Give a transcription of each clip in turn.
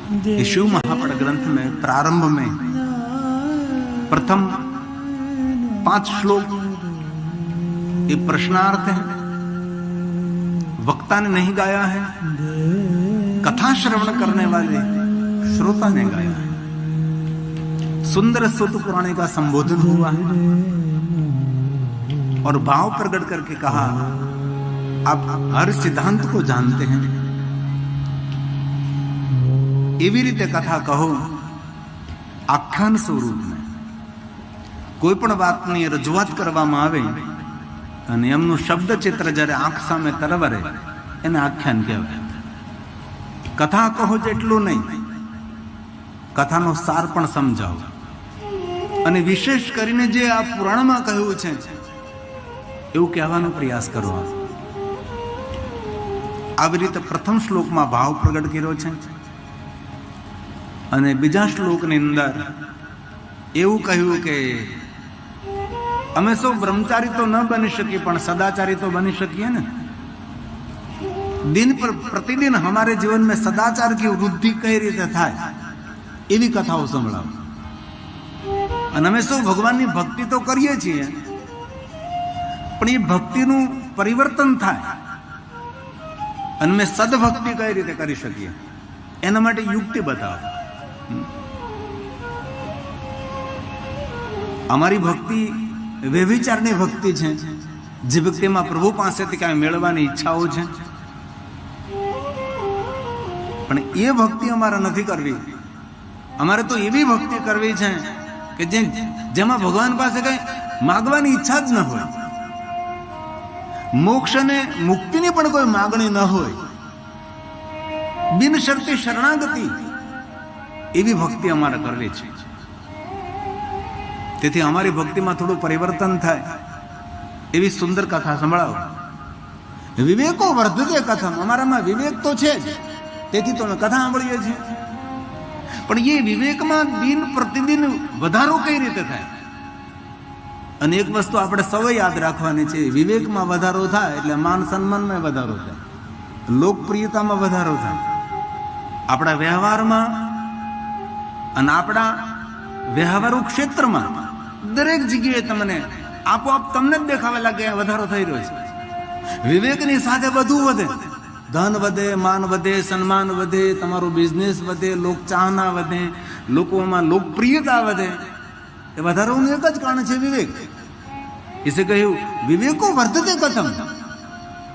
ये शिव महापड़ ग्रंथ में प्रारंभ में प्रथम 5 श्लोक ये प्रश्नार्थ है, वक्ता ने नहीं गाया है, कथा श्रवण करने वाले श्रोता ने गाया है। सुंदर सुत पुराणे का संबोधन हुआ है और भाव प्रकट करके कहा, आप हर सिद्धांत को जानते हैं, एवी रीते कथा कहो आख्यान स्वरूप में कोई पण वातनी रजूआत करवामां आवे अने एमनुं शब्द चित्र ज्यारे आंख सामे तरवरे एने आख्यान कहेवाय। कथा कहो जेटલું नहीं, कथानो सार पण समजाવો અને વિશેષ કરીને જે આ પુરાણમાં કહ્યું છે એવું કહેવાનો પ્રયાસ કરો। આવી રીતે પ્રથમ શ્લોકમાં ભાવ પ્રગટ કર્યો છે અને બીજા શ્લોકની અંદર એવું કહ્યું કે અમે સૌ બ્રહ્મચારી તો ન બની શકીએ પણ સદાચારી તો બની શકીએ ને। दिन पर प्रतिदिन हमारे जीवन में सदाचार की वृद्धि कई रीते थाय एवी कथाओं संभळावो। अने अमे सौ भगवाननी भक्ति तो करीए छीए पण ए भक्तिनुं परिवर्तन थाय अने अमे सद्भक्ति कई रीते करी शकीए एना माटे युक्ति बतावो। अमारी भक्ति व्यभिचारनी भक्ति छे, जे व्यक्तिमां प्रभु पासेथी कांई मेळवવાની ઈચ્છાઓ છે पण ए भक्ति अमारे नहीं करवी। अमारे तो एवी भक्ति करवी है कि जेमा भगवान पास कई मांगवानी इच्छा ज न होय, मोक्ष ने मुक्ति नी पण कोई मांगणी न होय, बिन शर्ती शरणागति एवी भक्ति अमारे करवी छे। तेथी अमारी भक्ति में थोड़ुं परिवर्तन थाय एवी सुंदर कथा संभळावो। विवेको वर्धते कथम, अमारामां विवेक तो छे ज તેથી તો અમે કથા સાંભળીએ છીએ પણ એ વિવેકમાં દિન પ્રતિદિન વધારો કઈ રીતે થાય। અને એક વસ્તુ આપણે સૌએ યાદ રાખવાની છે, વિવેકમાં વધારો થાય એટલે માન સન્માનમાં વધારો થાય, લોકપ્રિયતામાં વધારો થાય, આપણા વ્યવહારમાં અને આપણા વ્યવહારુ ક્ષેત્રમાં દરેક જગ્યાએ તમને આપોઆપ તમને જ દેખાવા લાગે વધારો થઈ રહ્યો છે। વિવેકની સાથે બધું વધે, धन वधे, मान वधे, सम्मान वधे, तमारो बिजनेस वधे, लोक चाहना वधे, लोकोमां लोकप्रियता वधे। ए वधारोनुं एक ज कारण छे विवेक। इसे कह्युं विवेको वर्धते कथम,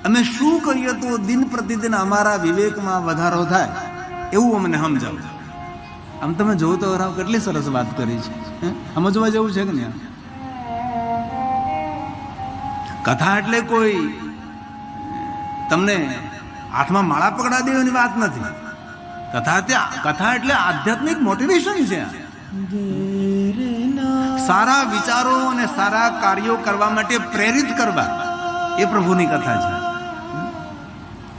अमे शुं करीए तो दिन प्रतिदिन अमारा विवेकमां वधारो थाय एवुं अमने समजावो। आम तमे जोवो तो કેટલી સરસ વાત કરી છે, સમજવા જેવું છે કે નહીં? कथा એટલે કોઈ તમને हाथ में माला पकड़ा देवानी बात नहीं। कथा एटले आध्यात्मिक मोटिवेशन छे। सारा विचारों और सारा कार्यों करवा माटे प्रेरित करवा ए प्रभुनी कथा छे।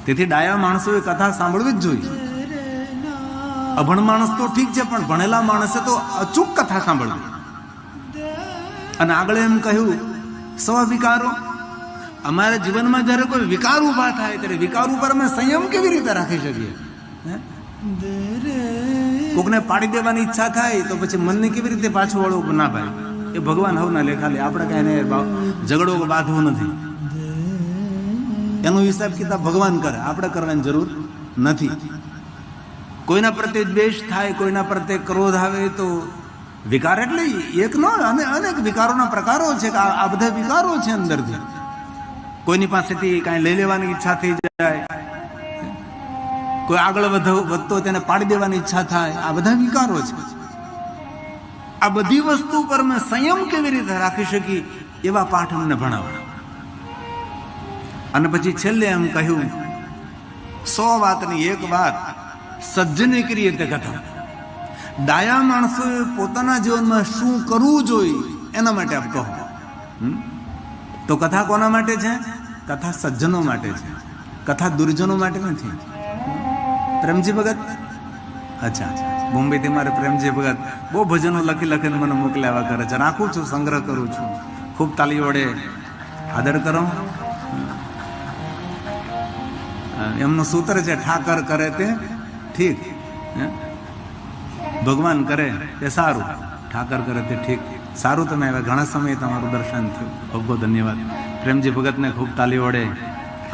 तेथी डाया माणसोए कथा सांभळवी ज जोईए। अभण माणस तो ठीक छे पण भणेला माणसे तो अचूक कथा सांभळवी। अने आगळे एम कह्युं स्व-विकारो। अमारे जीवन में जયારે कोई विकार उभा थाय त्यारे विकार पर में संयम केवी रीते राखी शकीए? कोकने पाड़ी देवानी इच्छा थाय तो पछी मनने केवी रीते पाछो वळो ना भाई। ए भगवान हवना लेखाले आपणे कांई ने झगड़ो बांधવો નથી। एनो हिसाब किताब भगवान करे, आपणे करवानी जरूर નથી। कोईना प्रत्ये द्वेष थाय, कोईना प्रत्ये क्रोध आवे तो विकार एटले एक न अनेक विकारोना प्रकारो छे। आ बधा विकारो छे अंदरथी। कोईनी पासेथी कांई लई लेवानी इच्छा थई जाय, कोई आगळ વધતો તેને પાડી દેવાની ઈચ્છા થાય, આ બધા વિકારો છે। આ બધી વસ્તુ પર મેં સંયમ કેવી રીતે રાખી શકી એવા પાઠ અમને ભણાવો। અને પછી છેલ્લે એમ કહ્યું 100 વાતની એક વાત સજ્જને કરી તે કથા। ડાયા માણસોએ પોતાના જીવનમાં શું કરવું જોઈએ એના માટે આપ કહો। तो कथा कोना माटे छे? कथा सज्जनों माटे छे, कथा दुर्जनों माटे नहीं। प्रेमजी भगत, अच्छा बॉम्बे थी मारे प्रेमजी भगत बहु भजनों लखी लखीने मने मोकल्यावा करे छे। राखुं छुं, संग्रह करूं छुं। खूब ताली वडे आदर करो। एमनुं सूत्र छे ठाकर करे ते ठीक। ભગવાન કરે તે સારું, ઠાકર કરે તે ઠીક. સારું, તમે હવે ઘણા સમયે તમારું દર્શન થયું, ખૂબ ખૂબ ધન્યવાદ. પ્રેમજી ભગતને ખૂબ તાલી વડે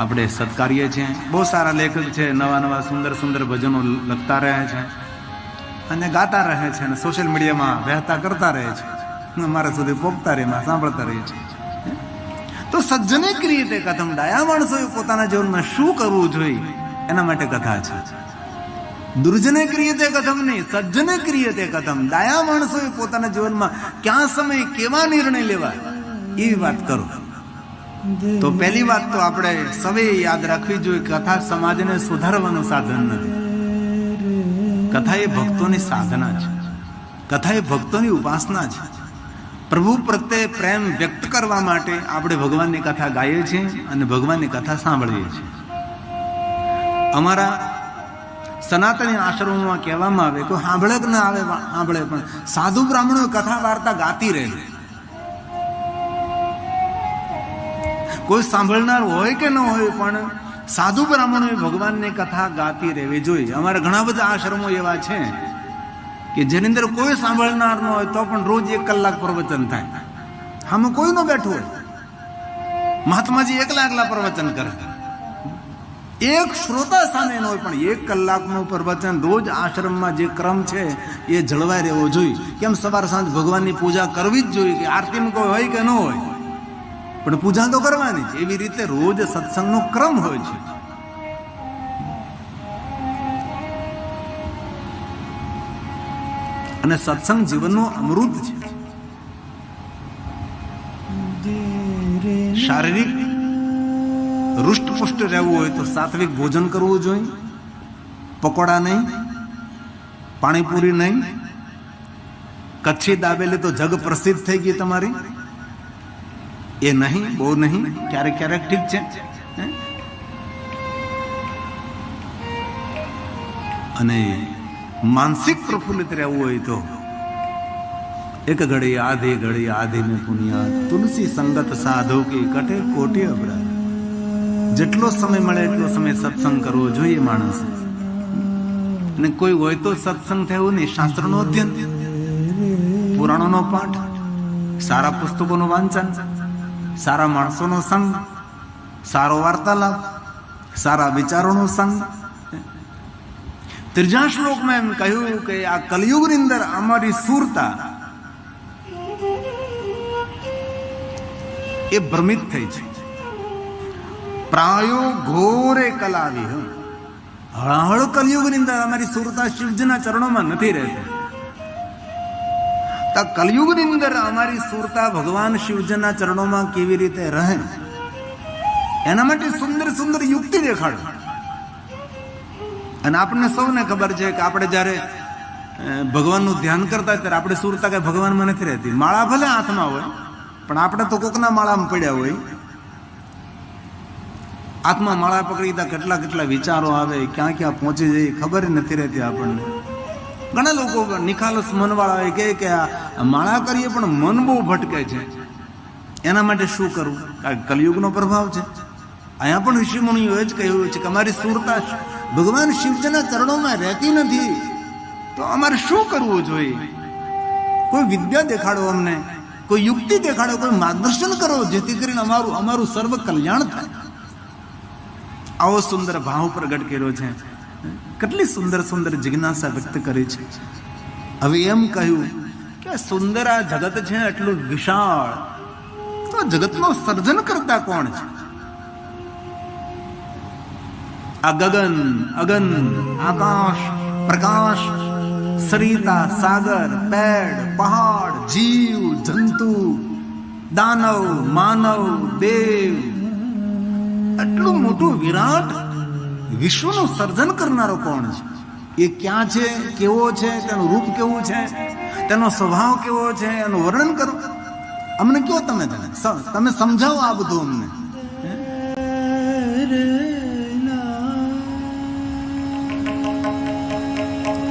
આપણે સત્કારીએ છીએ. બહુ સારા લેખક છે, નવા નવા સુંદર સુંદર ભજનો લખતા રહે છે અને ગાતા રહે છે અને સોશિયલ મીડિયામાં વહેતા કરતા રહે છે. અમારા સુધી પોગતા રહે, સાંભળતા રહે છે. તો સજ્જને ક્રિયતે કથમ, ડાયા માણસોએ પોતાના જીવનમાં શું કરવું જોઈએ એના માટે કથા છે. દુર્જને ક્રિયતે કથમ નહીં, સજ્જને ક્રિયતે કથમ. ડાયા માણસોએ પોતાના જીવનમાં ક્યાં સમય કેવા નિર્ણય લેવા એવી વાત કરો. તો પહેલી વાત તો આપણે સવે યાદ રાખવી જોઈએ, કથા સમાજને સુધારવાનું સાધન નથી. કથા એ ભક્તોની સાધના છે, કથા એ ભક્તોની ઉપાસના છે. પ્રભુ પ્રત્યે પ્રેમ વ્યક્ત કરવા માટે આપણે ભગવાનની કથા ગાઈએ છીએ અને ભગવાનની કથા સાંભળીએ છીએ. અમારા સનાતની આશ્રમોમાં કહેવામાં આવે કે સાંભળે કે ના આવે સાંભળે, પણ સાધુ બ્રાહ્મણો કથા વાર્તા ગાતી રહે. કોઈ સાંભળનાર હોય કે ન હોય, પણ સાધુ બ્રાહ્મણોએ ભગવાનની કથા ગાતી રહેવી જોઈએ. અમારા ઘણા બધા આશ્રમો એવા છે કે જેની અંદર કોઈ સાંભળનાર ન હોય તો પણ રોજ 1 કલાક પ્રવચન થાય. આમાં કોઈ ન બેઠું હોય, મહાત્માજી એકલા પ્રવચન કરે, એક શ્રોતા સામે ન હોય, પણ 1 કલાકનું પ્રવચન રોજ આશ્રમમાં જે ક્રમ છે એ જળવાઈ રહેવો જોઈએ. કેમ સવાર સાંજ ભગવાનની પૂજા કરવી જ જોઈએ, કે આરતીમાં કોઈ હોય કે ન હોય, પણ પૂજા તો કરવાની જ. એવી રીતે રોજ સત્સંગનો ક્રમ હોય છે. અને સત્સંગ જીવનનું અમૃત છે. શારીરિક હૃષ્ટપુષ્ટ રહેવું હોય તો સાત્વિક ભોજન કરવું જોઈએ. પકોડા નહીં, પાણીપુરી નહીં, કચ્છી દાબેલી તો જગ પ્રસિદ્ધ થઈ ગઈ તમારી, એ નહીં, બહુ નહીં, ક્યારેક ક્યારેક ઠીક છે. અને માનસિક પ્રફુલ્લિત રહેવું હોય તો 1 ઘડી આધી મેં પુનિયા, તુલસી સંગત સાધુ કી કટે કોટી અપરાધ. જેટલો સમય મળે એટલો સમય સત્સંગ કરવો જોઈએ માણસ. અને કોઈ હોય તો સત્સંગ થયું નહીં, શાસ્ત્રનો અધ્યયન, પુરાણોનો પાઠ, સારા પુસ્તકોનું વાંચન, સારા માણસોનો સંગ, સારો વાર્તાલાપ, સારા વિચારોનો સંગ. 3જા શ્લોકમાં એમ કહ્યું કે આ કલયુગની અંદર અમારી સુરતા એ ભ્રમિત થઈ છે. પ્રાયો ઘોરે કલાવી, હળહળ કલયુગની અંદર અમારી સુરતા શિવજીના ચરણોમાં નથી રહેતી. તો કલયુગની અંદર અમારી સુરતા ભગવાન શિવજીના ચરણોમાં કેવી રીતે રહે એના માટે સુંદર સુંદર યુક્તિ દેખાડો. અને આપણને સૌને ખબર છે કે આપણે જ્યારે ભગવાનનું ધ્યાન કરતા હોય ત્યારે આપણે સુરતા કઈ ભગવાનમાં નથી રહેતી. માળા ભલે હાથમાં હોય, પણ આપણે તો કોકના માળામાં પડ્યા હોય. હાથમાં માળા પકડી તા કેટલા વિચારો આવે, ક્યાં ક્યાં પહોંચી જાય ખબર નથી રહેતી આપણને. ઘણા લોકો નિખાલસ મનવાળા હોય કે આ માળા કરીએ પણ મન બહુ ભટકે છે, એના માટે શું કરવું? કારણ કલયુગનો પ્રભાવ છે. અહીંયા પણ ઋષિમુનિઓએ જ કહ્યું છે કે અમારી સુરતા ભગવાન શિવજીના ચરણોમાં રહેતી નથી, તો અમારે શું કરવું જોઈએ? કોઈ વિદ્યા દેખાડો, અમને કોઈ યુક્તિ દેખાડો, કોઈ માર્ગદર્શન કરો, જેથી કરીને અમારું સર્વ કલ્યાણ થાય. આવો સુંદર ભાવ પ્રગટ કર્યો છે. કેટલી સુંદર સુંદર જિજ્ઞાસા વ્યક્ત કરી છે. હવે એમ કહ્યું કે સુંદર આ જગત છે એટલું વિશાળ, તો જગતનું સર્જન કરતા કોણ છે? આ ગગન, અગન, આકાશ, પ્રકાશ, સરિતા, સાગર, પેડ, પહાડ, જીવ, જંતુ, દાનવ, માનવ, દેવ, એટલું મોટું વિરાટ વિશ્વનું સર્જન કરનારો કોણ છે? એ ક્યાં છે, કેવો છે, તેનું રૂપ કેવું છે, તેનો સ્વભાવ કેવો છે, એનું વર્ણન કરો. અમને કયો, તમે સમજાવો આ બધું અમને.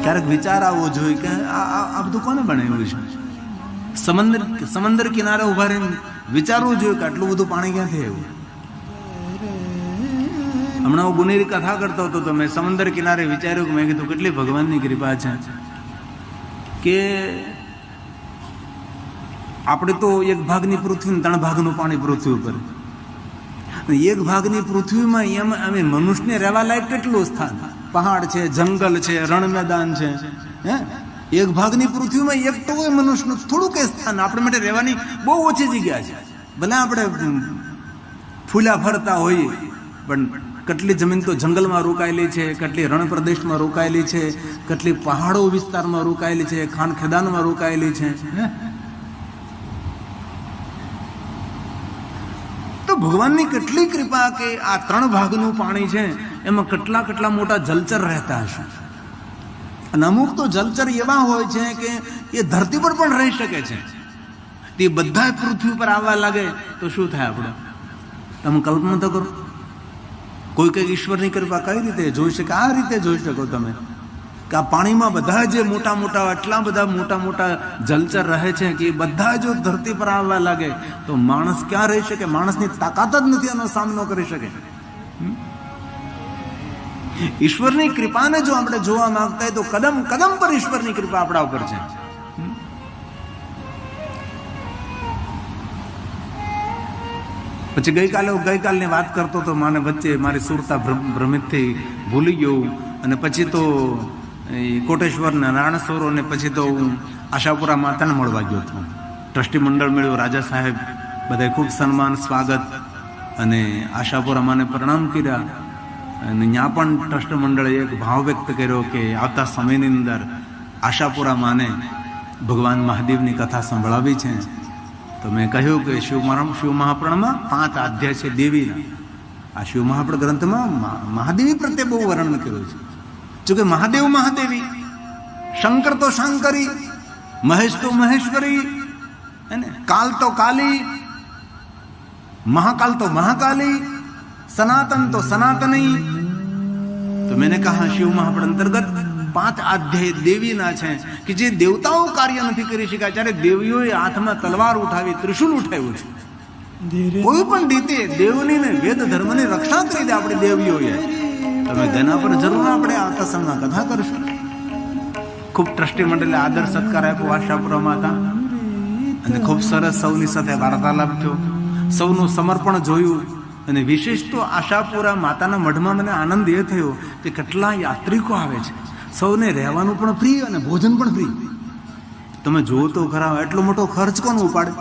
ક્યારેક વિચાર આવવો જોઈએ કે આ બધું કોને બનાવ્યું છે? સમંદર કિનારે ઉભા રહીને વિચારવું જોઈએ કે આટલું બધું પાણી ક્યાંથી આવ્યું. હમણાં હું ગુનેરી કથા કરતો હતો તો મેં સમંદર કિનારે વિચાર્યું કે મેં કીધું કેટલી ભગવાનની કૃપા છે. કે આપણે તો એક ભાગની પૃથ્વી 3 ભાગનું પાણી પૃથ્વી ઉપર, એક ભાગની પૃથ્વીમાં એમાં અમે મનુષ્યને રહેવા લાયક કેટલું સ્થાન, પહાડ છે, જંગલ છે, રણ મેદાન છે, હે એક ભાગની પૃથ્વીમાં એક તો હોય મનુષ્યનું થોડું કે સ્થાન આપણે માટે રહેવાની બહુ ઓછી જગ્યા છે. ભલે આપણે ફૂલા ફરતા હોઈએ પણ કેટલી જમીન તો જંગલમાં રોકાયેલી છે, કેટલી રણ પ્રદેશમાં રોકાયેલી છે, કેટલી પહાડો વિસ્તારમાં રોકાયેલી છે, ખાન ખેદાનમાં રોકાયેલી છે. તો ભગવાનની કેટલી કૃપા કે આ 3 ભાગનું પાણી છે એમાં કેટલા મોટા જલચર રહેતા હશે. અને અમુક તો જલચર એવા હોય છે કે એ ધરતી પર પણ રહી શકે છે. તે બધા પૃથ્વી પર આવવા લાગે તો શું થાય આપણે? તમે કલ્પના તો કરો. કોઈ કઈ ઈશ્વરની કૃપા કઈ રીતે જોઈ શકે? આ રીતે જોઈ શકો તમે કે આ પાણીમાં બધા જે એટલા બધા મોટા જલચર રહે છે કે બધા જો ધરતી પર આવવા લાગે તો માણસ ક્યાં રહી શકે? માણસની તાકાત જ નથી એનો સામનો કરી શકે. ઈશ્વરની કૃપાને જો આપણે જોવા માંગતા હોય તો કદમ પર ઈશ્વરની કૃપા આપણા ઉપર છે. પછી ગઈકાલની વાત કરતો તો મને વચ્ચે મારી સુરતા ભ્રમિત થઈ ભૂલી ગયો. અને પછી તો કોટેશ્વર ને રાણસોરો ને પછી તો હું આશાપુરા માતાને મળવા ગયો હતો. ટ્રસ્ટી મંડળ મળ્યું, રાજા સાહેબ બધાએ ખૂબ સન્માન સ્વાગત અને આશાપુરા માને પ્રણામ કર્યા. અને ત્યાં પણ ટ્રસ્ટ મંડળે એક ભાવ વ્યક્ત કર્યો કે આવતા સમયની અંદર આશાપુરા માને ભગવાન મહાદેવની કથા સંભળાવી છે. તો મેં કહ્યું કે શિવ મહાપુરાણમાં 5 અધ્યાય છે દેવીના. આ શિવ મહાપુરાણ ગ્રંથમાં મહાદેવી પ્રત્યે બહુ વર્ણન કર્યું છે. જોકે મહાદેવ મહાદેવી, શંકર તો શંકરી, મહેશ તો મહેશ્વરી, કાલ તો કાલી, महाकाल तो महाकाली, सनातन तो सनातनी. तो मैंने कहा शिव महापुराण अंतर्गत 5 अध्याय देवी ना है कि जे देवताओं कार्य नहीं કરી શક્યા ત્યારે દેવીઓએ હાથમાં તલવાર ઉઠાવી, ત્રિશુલ ઉઠાવ્યું છે. કોઈ પણ રીતે દેવની ને વેદ ધર્મની રક્ષા કરી દે આપણે દેવીઓએ. તમે તેના પર જરૂર આપણે આવતા સમયમાં કથા કરશું. ખૂબ ટ્રસ્ટી મંડળે આદર સત્કાર આપ્યો આશાપુરા માતા અને ખૂબ સરસ સૌની સાથે વાર્તાલાપ થયો, સૌનું સમર્પણ જોયું. અને વિશેષ તો આશાપુરા માતાના મઢમાં મને આનંદ એ થયો કે કેટલા યાત્રિકો આવે છે, સૌને રહેવાનું પણ ફ્રી અને ભોજન પણ ફ્રી. તમે જુઓ તો ખરા એટલો મોટો ખર્ચ કોણ ઉપાડે?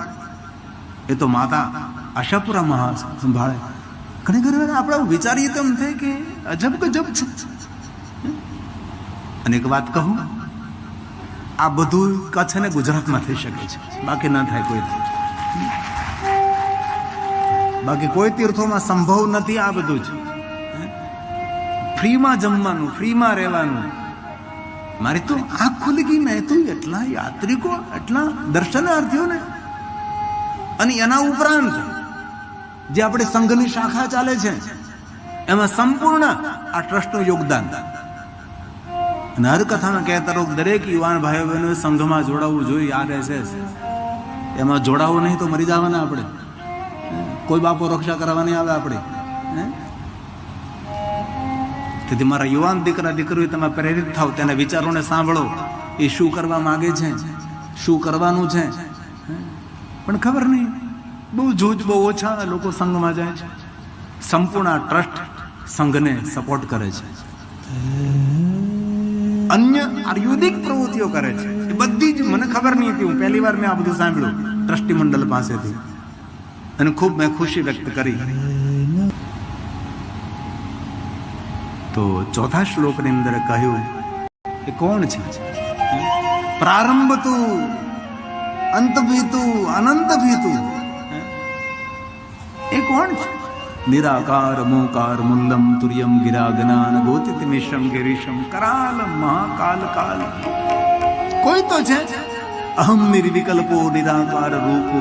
એ તો માતા આશાપુરા મહા સંભાળે. ઘણી ઘણી વાર આપણે વિચારીએ તો એમ થાય કે અજબ ગજબ છે. અને એક વાત કહું, આ બધું કચ્છ અને ગુજરાતમાં થઈ શકે છે, બાકી ના થાય કોઈ. બાકી કોઈ તીર્થોમાં સંભવ નથી આ બધું જ. ફ્રીમાં જમવાનું, ફ્રીમાં રહેવાનું. મારી તો આંખ ખુલી ગઈ. મેં તો એટલા યાત્રિકો, એટલા દર્શનાર્થીઓને, અને એના ઉપરાંત જે આપણે સંઘની શાખા ચાલે છે એમાં સંપૂર્ણ આ ટ્રસ્ટનું યોગદાન. અને હર કથામાં કહેતા રહો દરેક યુવાન ભાઈઓ બહેનો સંઘમાં જોડાવવું જોઈએ. RSS એમાં જોડાવવું નહીં તો મરી જવાના આપણે. કોઈ બાપો રક્ષા કરવા નહીં આવે આપણે. તેથી મારા યુવાન દીકરા દીકરીઓ તમે પ્રેરિત થાવ, તેના વિચારોને સાંભળો. એ શું કરવા માંગે છે, શું કરવાનું છે, પણ ખબર નહીં. બહુ બહુ ઓછા લોકો સંઘમાં જાય છે. સંપૂર્ણ ટ્રસ્ટ સંઘને સપોર્ટ કરે છે, અન્ય આયુર્વેદિક પ્રવૃત્તિઓ કરે છે. એ બધી જ મને ખબર નહીં હતી. હું પહેલી વાર મેં આ બધું સાંભળ્યું ટ્રસ્ટી મંડળ પાસેથી અને ખૂબ મેં ખુશી વ્યક્ત કરી. તો ચોથા શ્લોકની અંદર કહ્યું એ કોણ છે? પ્રારંભ તું, અંત ભી તું, અનંત ભી તું. એ કોણ છે? નિરાકાર મોકાર મુલ્લમ તુર્યમ ગિરા જ્ઞાન ગોતિત મિશ્રમ ગિરીશમ કરાલમ મહાકાલ કાલ. કોઈ તો છે. અહમ નિર્વિકલ્પો નિરાકાર રૂપો.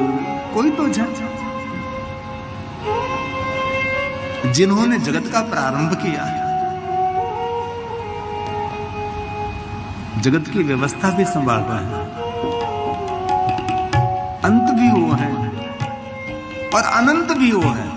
કોઈ તો છે जिन्होंने जगत का प्रारंभ किया है, जगत की व्यवस्था भी संभाल रहे हैं, अंत भी वो है और अनंत भी वो है.